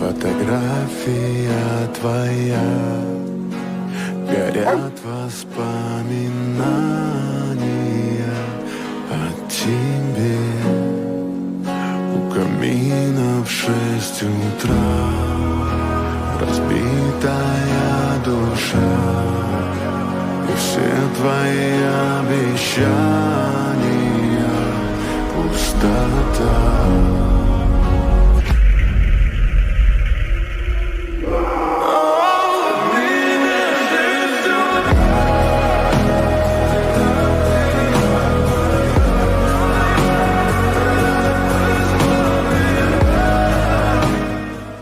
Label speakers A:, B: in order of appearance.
A: фотография твоя, горят воспоминания о тебе. У камина в 6 утра разбитая душа, и все твои обещания пустота.